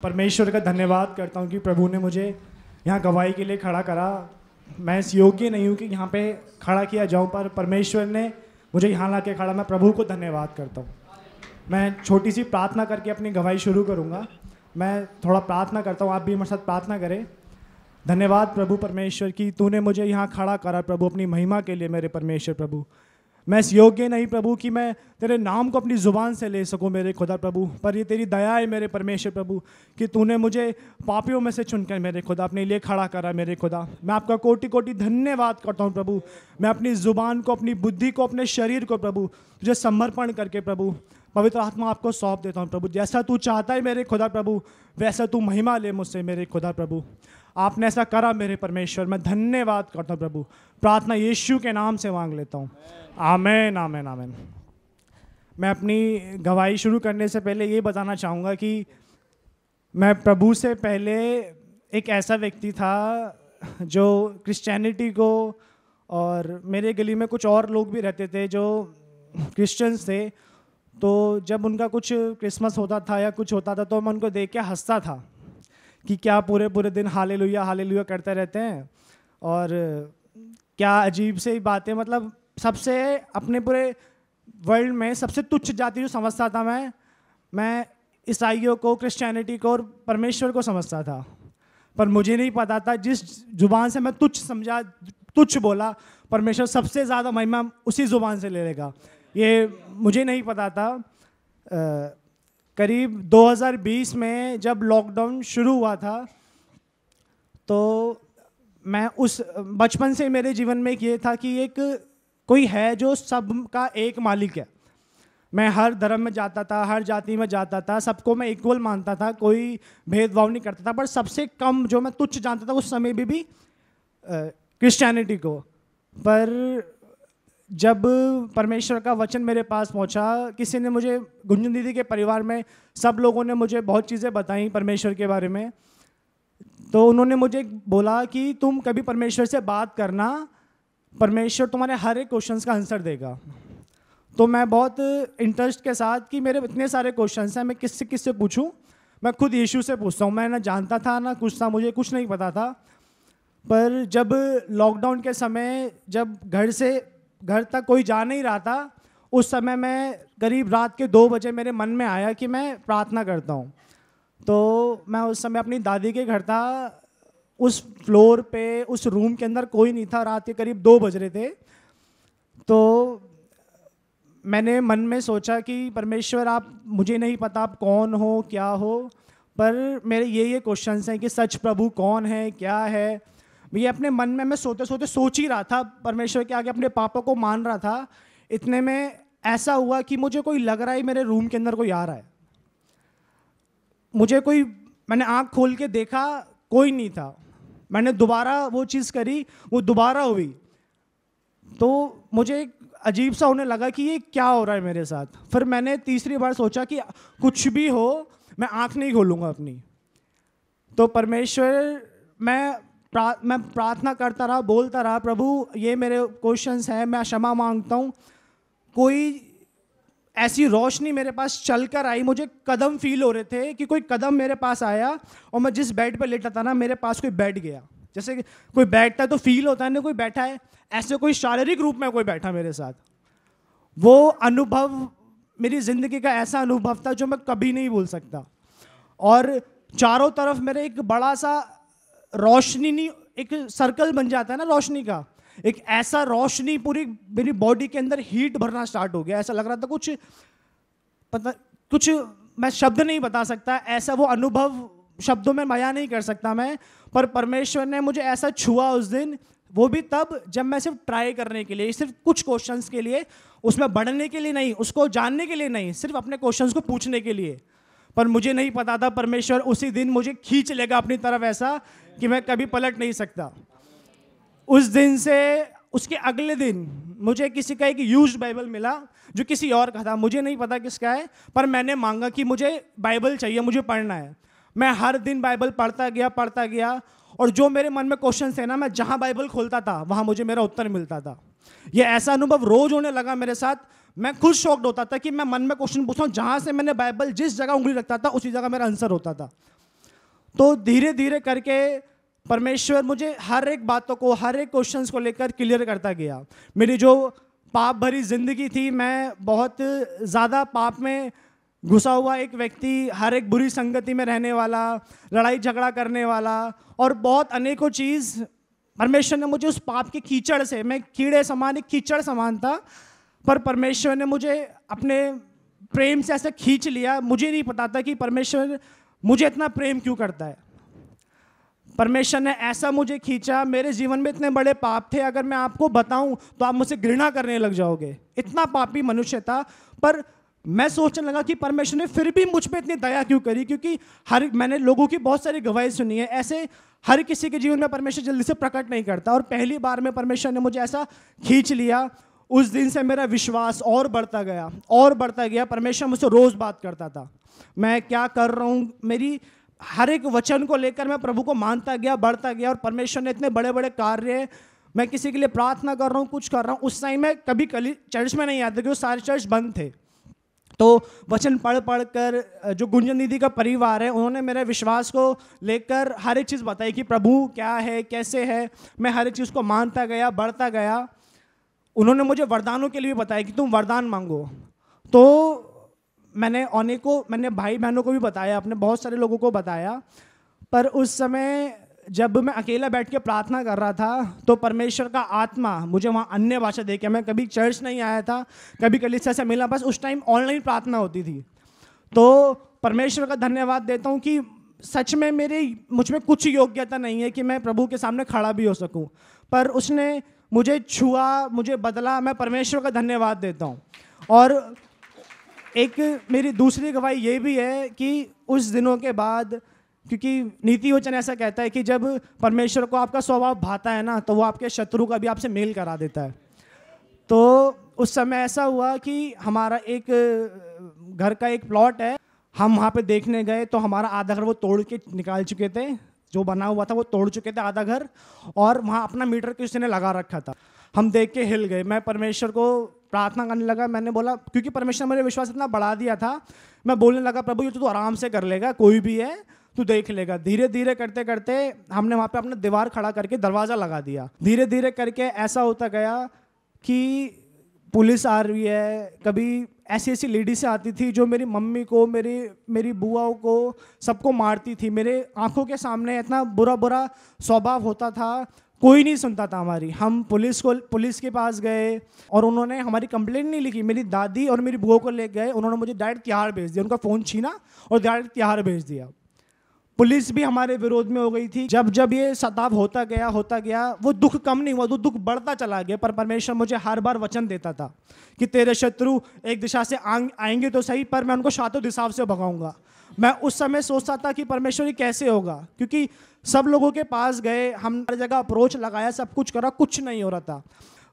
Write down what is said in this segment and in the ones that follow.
परमेश्वर का धन्यवाद करता हूँ कि प्रभु ने मुझे यहाँ गवाही के लिए खड़ा करा। मैं इस योग्य नहीं हूँ कि यहाँ पे खड़ा किया जाऊँ, पर परमेश्वर ने मुझे यहाँ ला के खड़ा। मैं प्रभु को धन्यवाद करता हूँ। मैं छोटी सी प्रार्थना करके अपनी गवाही शुरू करूँगा। मैं थोड़ा प्रार्थना करता हूँ, आप भी मेरे साथ प्रार्थना करें। धन्यवाद प्रभु परमेश्वर की तूने मुझे यहाँ खड़ा करा प्रभु, अपनी महिमा के लिए। मेरे परमेश्वर प्रभु, मैं इस योग्य नहीं प्रभु कि मैं तेरे नाम को अपनी ज़ुबान से ले सकूं मेरे खुदा प्रभु, पर ये तेरी दया है मेरे परमेश्वर प्रभु कि तूने मुझे पापियों में से चुनकर मेरे खुदा अपने लिए खड़ा करा मेरे खुदा। मैं आपका कोटि कोटि धन्यवाद करता हूं प्रभु। मैं अपनी ज़ुबान को, अपनी बुद्धि को, अपने शरीर को प्रभु तुझे समर्पण करके प्रभु पवित्र आत्मा आपको सौंप देता हूँ प्रभु। जैसा तू चाहता है मेरे खुदा प्रभु, वैसा तू महिमा ले मुझसे मेरे खुदा प्रभु। आपने ऐसा करा मेरे परमेश्वर, मैं धन्यवाद करता हूँ प्रभु। प्रार्थना यीशु के नाम से मांग लेता हूँ, आमेन आमेन आमेन। मैं अपनी गवाही शुरू करने से पहले ये बताना चाहूँगा कि मैं प्रभु से पहले एक ऐसा व्यक्ति था जो क्रिश्चियनिटी को, और मेरे गली में कुछ और लोग भी रहते थे जो क्रिश्चियंस थे, तो जब उनका कुछ क्रिसमस होता था या कुछ होता था तो मैं उनको देख के हंसता था कि क्या पूरे पूरे दिन हालेलुया हालेलुया करते रहते हैं, और क्या अजीब से बातें। मतलब सबसे अपने पूरे वर्ल्ड में सबसे तुच्छ जाति जो समझता था मैं ईसाइयों को, क्रिश्चियनिटी को और परमेश्वर को समझता था। पर मुझे नहीं पता था जिस जुबान से मैं तुच्छ समझा, तुच्छ बोला, परमेश्वर सबसे ज़्यादा महिमा उसी जुबान से ले लेगा। ये मुझे नहीं पता था। करीब 2020 में जब लॉकडाउन शुरू हुआ था, तो मैं उस बचपन से मेरे जीवन में ये था कि एक कोई है जो सबका एक मालिक है। मैं हर धर्म में जाता था, हर जाति में जाता था, सबको मैं इक्वल मानता था, कोई भेदभाव नहीं करता था। पर सबसे कम जो मैं तुच्छ जानता था उस समय भी क्रिश्चियनिटी को। पर जब परमेश्वर का वचन मेरे पास पहुंचा, किसी ने मुझे, गुंजन दीदी के परिवार में सब लोगों ने मुझे बहुत चीज़ें बताई परमेश्वर के बारे में। तो उन्होंने मुझे बोला कि तुम कभी परमेश्वर से बात करना, परमेश्वर तुम्हारे हर एक क्वेश्चंस का आंसर देगा। तो मैं बहुत इंटरेस्ट के साथ कि मेरे इतने सारे क्वेश्चंस हैं, मैं किससे पूछूं। मैं खुद यीशु से पूछता हूँ। मैं ना जानता था ना कुछ था, मुझे कुछ नहीं पता था। पर जब लॉकडाउन के समय, जब घर तक कोई जा नहीं रहा था, उस समय मैं करीब रात के 2 बजे मेरे मन में आया कि मैं प्रार्थना करता हूँ। तो मैं उस समय अपनी दादी के घर था, उस फ्लोर पे, उस रूम के अंदर कोई नहीं था। रात के करीब 2 बज रहे थे। तो मैंने मन में सोचा कि परमेश्वर, आप, मुझे नहीं पता आप कौन हो, क्या हो, पर मेरे ये क्वेश्चंस हैं कि सच प्रभु कौन है, क्या है। ये अपने मन में मैं सोते सोते सोच ही रहा था, परमेश्वर के आगे अपने पापा को मान रहा था। इतने में ऐसा हुआ कि मुझे कोई लग रहा है मेरे रूम के अंदर कोई आ रहा है। मैंने आँख खोल के देखा, कोई नहीं था। मैंने दोबारा वो चीज़ करी, वो दोबारा हुई। तो मुझे अजीब सा होने लगा कि ये क्या हो रहा है मेरे साथ। फिर मैंने तीसरी बार सोचा कि कुछ भी हो, मैं आँख नहीं खोलूँगा अपनी। तो परमेश्वर, मैं प्रार्थना करता रहा, बोलता रहा, प्रभु ये मेरे क्वेश्चंस हैं, मैं क्षमा मांगता हूँ। कोई ऐसी रोशनी मेरे पास चलकर आई, मुझे कदम फील हो रहे थे कि कोई कदम मेरे पास आया, और मैं जिस बेड पे लेटा था ना, मेरे पास कोई बैठ गया। जैसे कि कोई बैठता है तो फील होता है ना कोई बैठा है, ऐसे कोई शारीरिक रूप में कोई बैठा मेरे साथ। वो अनुभव मेरी ज़िंदगी का ऐसा अनुभव था जो मैं कभी नहीं भूल सकता। और चारों तरफ मेरे एक बड़ा सा रोशनी, नहीं, एक सर्कल बन जाता है ना रोशनी का, एक ऐसा रोशनी पूरी मेरी बॉडी के अंदर हीट भरना स्टार्ट हो गया। ऐसा लग रहा था कुछ मैं शब्द नहीं बता सकता, ऐसा वो अनुभव शब्दों में बयां नहीं कर सकता मैं। पर परमेश्वर ने मुझे ऐसा छुआ उस दिन, वो भी तब जब मैं सिर्फ ट्राई करने के लिए, सिर्फ कुछ क्वेश्चंस के लिए, उसमें बढ़ने के लिए नहीं, उसको जानने के लिए नहीं, सिर्फ अपने क्वेश्चंस को पूछने के लिए। पर मुझे नहीं पता था परमेश्वर उसी दिन मुझे खींच लेगा अपनी तरफ, ऐसा कि मैं कभी पलट नहीं सकता। उस दिन से उसके अगले दिन मुझे किसी का एक यूज्ड बाइबल मिला, जो किसी और का था, मुझे नहीं पता किसका है। पर मैंने मांगा कि मुझे बाइबल चाहिए, मुझे पढ़ना है। मैं हर दिन बाइबल पढ़ता गया, और जो मेरे मन में क्वेश्चन थे ना, मैं जहाँ बाइबल खोलता था वहाँ मुझे मेरा उत्तर मिलता था। ये ऐसा अनुभव रोज होने लगा मेरे साथ। मैं खुद शॉक्ड होता था कि मैं मन में क्वेश्चन पूछता हूँ, जहाँ से मैंने बाइबल जिस जगह उंगली रखता था उसी जगह मेरा आंसर होता था। तो धीरे धीरे करके परमेश्वर मुझे हर एक बातों को, हर एक क्वेश्चंस को लेकर क्लियर करता गया। मेरी जो पाप भरी जिंदगी थी, मैं बहुत ज़्यादा पाप में घुसा हुआ एक व्यक्ति, हर एक बुरी संगति में रहने वाला, लड़ाई झगड़ा करने वाला, और बहुत अनेकों चीज़ परमेश्वर ने मुझे उस पाप के कीचड़ से, मैं कीड़े समान, एक कीचड़ समान था, पर परमेश्वर ने मुझे अपने प्रेम से ऐसे खींच लिया। मुझे नहीं पता था कि परमेश्वर मुझे इतना प्रेम क्यों करता है। परमेश्वर ने ऐसा मुझे खींचा, मेरे जीवन में इतने बड़े पाप थे, अगर मैं आपको बताऊं तो आप मुझसे घृणा करने लग जाओगे, इतना पापी मनुष्य था। पर मैं सोचने लगा कि परमेश्वर ने फिर भी मुझ पे इतनी दया क्यों करी, क्योंकि मैंने लोगों की बहुत सारी गवाही सुनी है, ऐसे हर किसी के जीवन में परमेश्वर जल्दी से प्रकट नहीं करता। और पहली बार में परमेश्वर ने मुझे ऐसा खींच लिया, उस दिन से मेरा विश्वास और बढ़ता गया और बढ़ता गया। परमेश्वर मुझसे रोज़ बात करता था, मैं क्या कर रहा हूँ, मेरी हर एक वचन को लेकर मैं प्रभु को मानता गया, बढ़ता गया। और परमेश्वर ने इतने बड़े बड़े कार्य, मैं किसी के लिए प्रार्थना कर रहा हूँ, कुछ कर रहा हूँ, उस टाइम में कभी चर्च में नहीं आते क्योंकि सारे चर्च बंद थे। तो वचन पढ़ पढ़ कर जो गुंजन दीदी का परिवार है, उन्होंने मेरे विश्वास को लेकर हर एक चीज़ बताई कि प्रभु क्या है, कैसे है। मैं हर एक चीज़ को मानता गया, बढ़ता गया। उन्होंने मुझे वरदानों के लिए भी बताया कि तुम वरदान मांगो। तो मैंने भाई बहनों को भी बताया, अपने बहुत सारे लोगों को बताया। पर उस समय जब मैं अकेला बैठ के प्रार्थना कर रहा था, तो परमेश्वर का आत्मा मुझे वहाँ अन्य भाषा दे के, मैं कभी चर्च नहीं आया था, कभी कलीसिया से मिला, बस उस टाइम ऑनलाइन प्रार्थना होती थी। तो परमेश्वर का धन्यवाद देता हूँ कि सच में मुझ में कुछ योग्यता नहीं है कि मैं प्रभु के सामने खड़ा भी हो सकूँ, पर उसने मुझे छुआ, मुझे बदला। मैं परमेश्वर का धन्यवाद देता हूँ। और एक मेरी दूसरी गवाही ये भी है कि उस दिनों के बाद, क्योंकि नीति वचन ऐसा कहता है कि जब परमेश्वर को आपका स्वभाव भाता है ना, तो वो आपके शत्रु का भी आपसे मेल करा देता है। तो उस समय ऐसा हुआ कि हमारा एक घर का एक प्लॉट है, हम वहाँ पे देखने गए, तो हमारा आधा घर वो तोड़ के निकाल चुके थे, जो बना हुआ था वो तोड़ चुके थे आधा घर, और वहाँ अपना मीटर किसी ने लगा रखा था। हम देख के हिल गए। मैं परमेश्वर को प्रार्थना करने लगा, मैंने बोला, क्योंकि परमेश्वर ने मेरे विश्वास इतना बढ़ा दिया था, मैं बोलने लगा, प्रभु ये तो तू आराम से कर लेगा, कोई भी है तू देख लेगा। धीरे धीरे करते करते हमने वहाँ पे अपना दीवार खड़ा करके दरवाज़ा लगा दिया। धीरे धीरे करके ऐसा होता गया कि पुलिस आ रही है, कभी ऐसी ऐसी लेडीज़ आती थी जो मेरी मम्मी को, मेरी बुआओं को, सबको मारती थी। मेरे आंखों के सामने इतना बुरा बुरा स्वभाव होता था, कोई नहीं सुनता था हमारी। हम पुलिस के पास गए और उन्होंने हमारी कंप्लेंट नहीं लिखी। मेरी दादी और मेरी बुआ को ले गए, उन्होंने मुझे डायरेक्ट तिहाड़ भेज दिया, उनका फ़ोन छीना और डायरेक्ट तिहाड़ भेज दिया। पुलिस भी हमारे विरोध में हो गई थी। जब जब ये सताव होता गया, वो दुख कम नहीं हुआ, वो दुख बढ़ता चला गया। पर परमेश्वर मुझे हर बार वचन देता था कि तेरे शत्रु एक दिशा से आएंगे तो सही, पर मैं उनको सातों दिशाओं से भगाऊंगा। मैं उस समय सोचता था कि परमेश्वर ये कैसे होगा, क्योंकि सब लोगों के पास गए, हम हर जगह अप्रोच लगाया, सब कुछ करा, कुछ नहीं हो रहा था।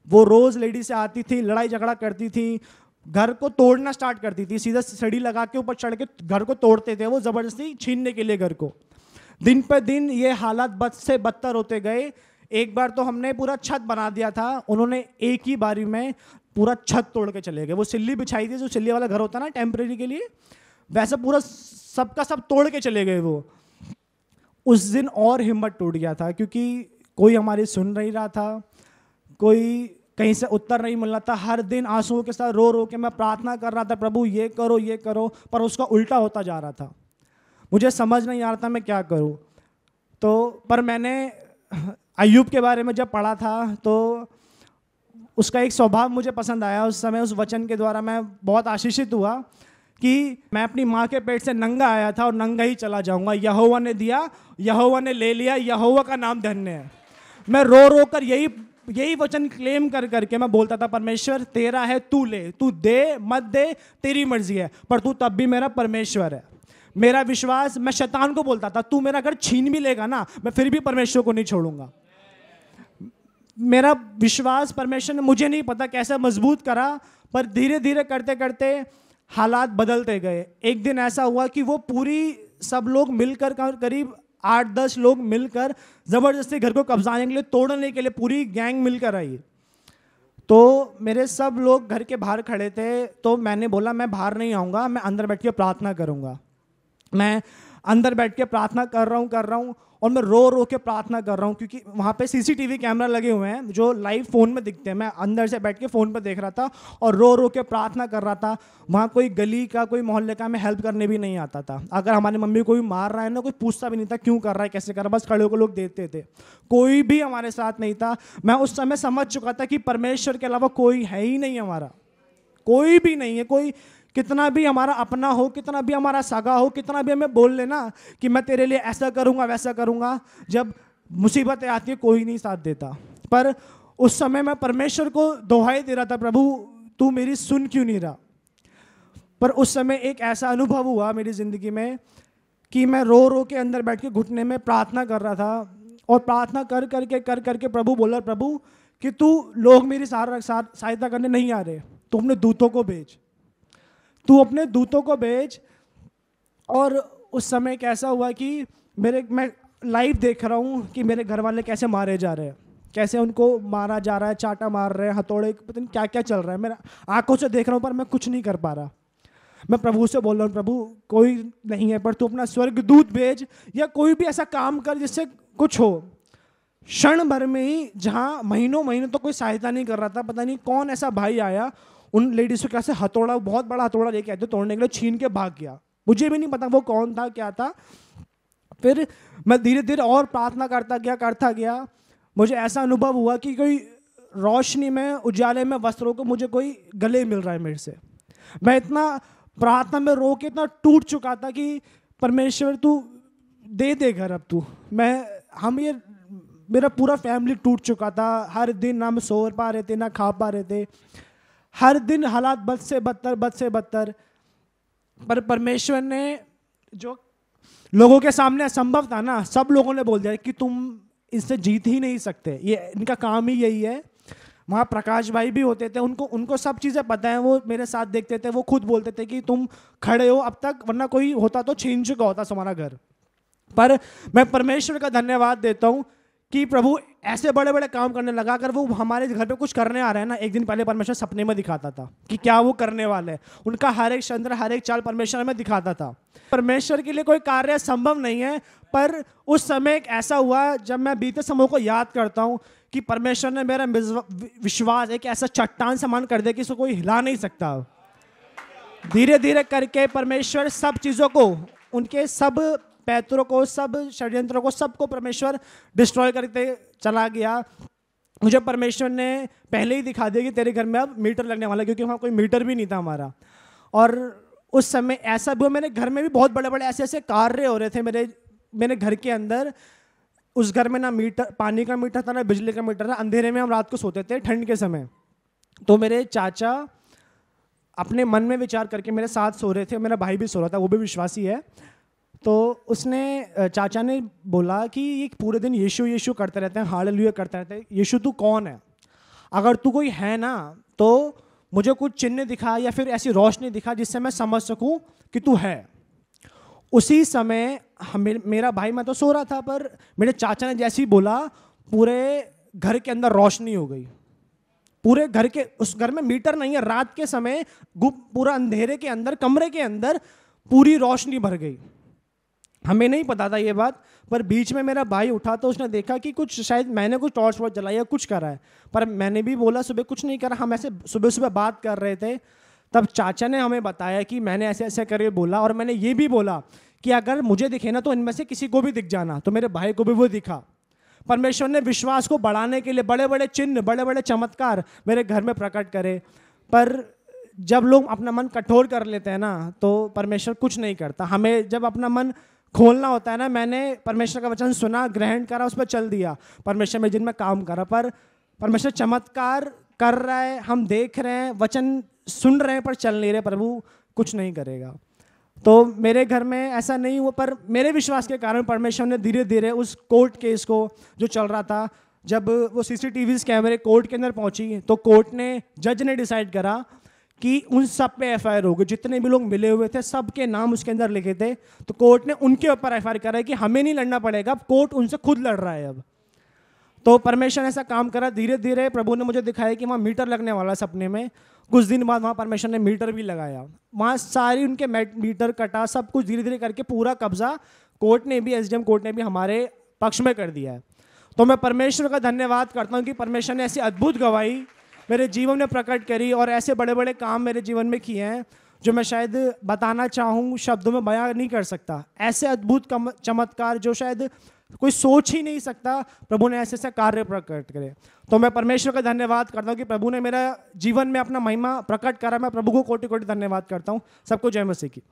वो रोज़ लेडी से आती थी, लड़ाई झगड़ा करती थी, घर को तोड़ना स्टार्ट करती थी, सीधा सीढ़ी लगा के ऊपर चढ़ के घर को तोड़ते थे वो, ज़बरदस्ती छीनने के लिए घर को। दिन पर दिन ये हालात बद से बदतर होते गए। एक बार तो हमने पूरा छत बना दिया था, उन्होंने एक ही बारी में पूरा छत तोड़ के चले गए। वो सिल्ली बिछाई थी, जो सिल्ली वाला घर होता है ना टेम्परेरी के लिए, वैसा पूरा सबका सब तोड़ के चले गए वो। उस दिन और हिम्मत टूट गया था, क्योंकि कोई हमारी सुन नहीं रहा था, कोई कहीं से उत्तर नहीं मिल रहा था। हर दिन आंसुओं के साथ रो रो के मैं प्रार्थना कर रहा था, प्रभु ये करो, पर उसका उल्टा होता जा रहा था। मुझे समझ नहीं आ रहा था मैं क्या करूं। तो पर मैंने अय्यूब के बारे में जब पढ़ा था, तो उसका एक स्वभाव मुझे पसंद आया। उस समय उस वचन के द्वारा मैं बहुत आशीषित हुआ कि मैं अपनी माँ के पेट से नंगा आया था और नंगा ही चला जाऊंगा। यहोवा ने दिया, यहोवा ने ले लिया, यहोवा का नाम धन्य है। मैं रो रो कर यही वचन क्लेम कर करके मैं बोलता था, परमेश्वर तेरा है, तू ले, तू दे मत दे तेरी मर्जी है, पर तू तब भी मेरा परमेश्वर है। मेरा विश्वास, मैं शैतान को बोलता था, तू मेरा घर छीन भी लेगा ना, मैं फिर भी परमेश्वर को नहीं छोड़ूंगा। मेरा विश्वास परमेश्वर ने मुझे नहीं पता कैसे मजबूत करा, पर धीरे धीरे करते करते हालात बदलते गए। एक दिन ऐसा हुआ कि वो सब लोग मिलकर, करीब 8-10 लोग मिलकर जबरदस्ती घर को कब्जाने के लिए, तोड़ने के लिए पूरी गैंग मिलकर आई। तो मेरे सब लोग घर के बाहर खड़े थे, तो मैंने बोला मैं बाहर नहीं आऊँगा, मैं अंदर बैठ के प्रार्थना करूँगा। मैं अंदर बैठ के प्रार्थना कर रहा हूँ और मैं रो रो के प्रार्थना कर रहा हूँ, क्योंकि वहाँ पे सीसीटीवी कैमरा लगे हुए हैं जो लाइव फ़ोन में दिखते हैं। मैं अंदर से बैठ के फ़ोन पर देख रहा था और रो रो के प्रार्थना कर रहा था। वहाँ कोई गली का, कोई मोहल्ले का मैं हेल्प करने भी नहीं आता था। अगर हमारी मम्मी कोई मार रहा है ना, कोई पूछता भी नहीं था क्यों कर रहा है, कैसे कर रहा है, बस खड़े होकर लोग देखते थे। कोई भी हमारे साथ नहीं था। मैं उस समय समझ चुका था कि परमेश्वर के अलावा कोई है ही नहीं, हमारा कोई भी नहीं है। कोई कितना भी हमारा अपना हो, कितना भी हमारा सगा हो, कितना भी हमें बोल लेना कि मैं तेरे लिए ऐसा करूंगा वैसा करूंगा, जब मुसीबतें आती है कोई नहीं साथ देता। पर उस समय मैं परमेश्वर को दुहाई दे रहा था, प्रभु तू मेरी सुन क्यों नहीं रहा। पर उस समय एक ऐसा अनुभव हुआ मेरी ज़िंदगी में कि मैं रो रो के अंदर बैठ के घुटने में प्रार्थना कर रहा था, और प्रार्थना कर करके प्रभु बोला, प्रभु कि तू लोग मेरी सहायता करने नहीं आ रहे, तू अपने दूतों को भेज, तू अपने दूतों को भेज। और उस समय कैसा हुआ कि मैं लाइव देख रहा हूँ कि मेरे घर वाले कैसे मारे जा रहे हैं, कैसे उनको मारा जा रहा है, चाटा मार रहे हैं, हथौड़े, पता नहीं क्या क्या चल रहा है। मेरा आंखों से देख रहा हूँ पर मैं कुछ नहीं कर पा रहा। मैं प्रभु से बोल रहा हूँ, प्रभु कोई नहीं है, पर तू अपना स्वर्गदूत भेज या कोई भी ऐसा काम कर जिससे कुछ हो। क्षण भर में ही, जहाँ महीनों तो कोई सहायता नहीं कर रहा था, पता नहीं कौन ऐसा भाई आया, उन लेडीज को कैसे हथौड़ा, बहुत बड़ा हथौड़ा लेके आए थे तोड़ने के लिए, छीन के भाग गया। मुझे भी नहीं पता वो कौन था, क्या था। फिर मैं धीरे धीरे और प्रार्थना करता गया। मुझे ऐसा अनुभव हुआ कि कोई रोशनी में, उजाले में वस्त्रों को मुझे कोई गले मिल रहा है मेरे से। मैं इतना प्रार्थना में रो के इतना टूट चुका था कि परमेश्वर तू दे घर अब तू। मेरा पूरा फैमिली टूट चुका था। हर दिन ना हम सो पा रहे थे, ना खा पा रहे थे, हर दिन हालात बद से बदतर। पर परमेश्वर ने, जो लोगों के सामने असंभव था ना, सब लोगों ने बोल दिया कि तुम इससे जीत ही नहीं सकते, ये इनका काम ही यही है। वहाँ प्रकाश भाई भी होते थे, उनको सब चीज़ें पता है, वो मेरे साथ देखते थे, वो खुद बोलते थे कि तुम खड़े हो अब तक, वरना कोई होता तो छीन चुका होता तुम्हारा घर। पर मैं परमेश्वर का धन्यवाद देता हूँ कि प्रभु ऐसे बड़े बड़े काम करने लगा। अगर वो हमारे घर पे कुछ करने आ रहे हैं ना, एक दिन पहले परमेश्वर सपने में दिखाता था कि क्या वो करने वाले हैं। उनका हर एक चंद्र, हर एक चाल परमेश्वर में दिखाता था। परमेश्वर के लिए कोई कार्य संभव नहीं है। पर उस समय एक ऐसा हुआ, जब मैं बीते समय को याद करता हूँ, कि परमेश्वर ने मेरा विश्वास एक ऐसा चट्टान समान कर दिया कि इसको कोई हिला नहीं सकता। धीरे धीरे करके परमेश्वर सब चीज़ों को, उनके सब पैतरों को, सब षड्यंत्रों को, सबको परमेश्वर डिस्ट्रॉय करते चला गया। मुझे परमेश्वर ने पहले ही दिखा दिया कि तेरे घर में अब मीटर लगने वाला है, क्योंकि वहाँ कोई मीटर भी नहीं था हमारा। और उस समय ऐसा भी, मेरे घर में भी बहुत बड़े बड़े ऐसे कार्य हो रहे थे मेरे घर के अंदर। उस घर में ना मीटर, पानी का मीटर था, ना बिजली का मीटर था। अंधेरे में हम रात को सोते थे, ठंड के समय। तो मेरे चाचा अपने मन में विचार करके मेरे साथ सो रहे थे, मेरा भाई भी सो रहा था, वो भी विश्वासी है। तो चाचा ने बोला कि ये पूरे दिन यीशु यीशु करते रहते हैं, हालेलुया करते रहते हैं, यीशु तू कौन है? अगर तू कोई है ना, तो मुझे कुछ चिन्ह दिखा या फिर ऐसी रोशनी दिखा जिससे मैं समझ सकूं कि तू है। उसी समय मेरा भाई, मैं तो सो रहा था, पर मेरे चाचा ने जैसे ही बोला, पूरे घर के अंदर रोशनी हो गई। पूरे घर के, उस घर में मीटर नहीं है, रात के समय पूरा अंधेरे के अंदर, कमरे के अंदर पूरी रोशनी भर गई। हमें नहीं पता था ये बात, पर बीच में मेरा भाई उठा तो उसने देखा कि कुछ, शायद मैंने कुछ टॉर्च वॉर्च जलाई या कुछ करा है। पर मैंने भी बोला सुबह कुछ नहीं करा, हम ऐसे सुबह सुबह बात कर रहे थे। तब चाचा ने हमें बताया कि मैंने ऐसे ऐसे करके बोला, और मैंने ये भी बोला कि अगर मुझे दिखे ना तो इनमें से किसी को भी दिख जाना। तो मेरे भाई को भी वो दिखा। परमेश्वर ने विश्वास को बढ़ाने के लिए बड़े बड़े चिन्ह, बड़े बड़े चमत्कार मेरे घर में प्रकट करे। पर जब लोग अपना मन कठोर कर लेते हैं ना, तो परमेश्वर कुछ नहीं करता। हमें जब अपना मन खोलना होता है ना, मैंने परमेश्वर का वचन सुना, ग्रहण करा, उस पर चल दिया, परमेश्वर में जिनमें काम करा। पर परमेश्वर चमत्कार कर रहा है, हम देख रहे हैं, वचन सुन रहे हैं, पर चल नहीं रहे, प्रभु कुछ नहीं करेगा। तो मेरे घर में ऐसा नहीं हुआ, पर मेरे विश्वास के कारण परमेश्वर ने धीरे धीरे उस कोर्ट केस को जो चल रहा था, जब वो सीसीटीवी कैमरे कोर्ट के अंदर पहुंची, तो कोर्ट ने, जज ने डिसाइड करा कि उन सब पे एफआईआर होगी। जितने भी लोग मिले हुए थे सबके नाम उसके अंदर लिखे थे। तो कोर्ट ने उनके ऊपर एफआईआर करा है कि हमें नहीं लड़ना पड़ेगा, अब कोर्ट उनसे खुद लड़ रहा है अब। तो परमेश्वर ने ऐसा काम करा, धीरे धीरे प्रभु ने मुझे दिखाया कि वहाँ मीटर लगने वाला सपने में। कुछ दिन बाद वहाँ परमेश्वर ने मीटर भी लगाया, वहाँ सारी उनके मीटर कटा, सब कुछ धीरे धीरे करके पूरा कब्जा कोर्ट ने भी, एसडीएम कोर्ट ने भी हमारे पक्ष में कर दिया है। तो मैं परमेश्वर का धन्यवाद करता हूँ कि परमेश्वर ने ऐसी अद्भुत गवाही मेरे जीवन में प्रकट करी और ऐसे बड़े बड़े काम मेरे जीवन में किए हैं जो मैं शायद बताना चाहूँ, शब्दों में बयां नहीं कर सकता। ऐसे अद्भुत चमत्कार जो शायद कोई सोच ही नहीं सकता, प्रभु ने ऐसे ऐसे कार्य प्रकट करे। तो मैं परमेश्वर का धन्यवाद करता हूँ कि प्रभु ने मेरा जीवन में अपना महिमा प्रकट करा। मैं प्रभु को कोटि कोटि धन्यवाद करता हूँ। सबको जय मसीह की।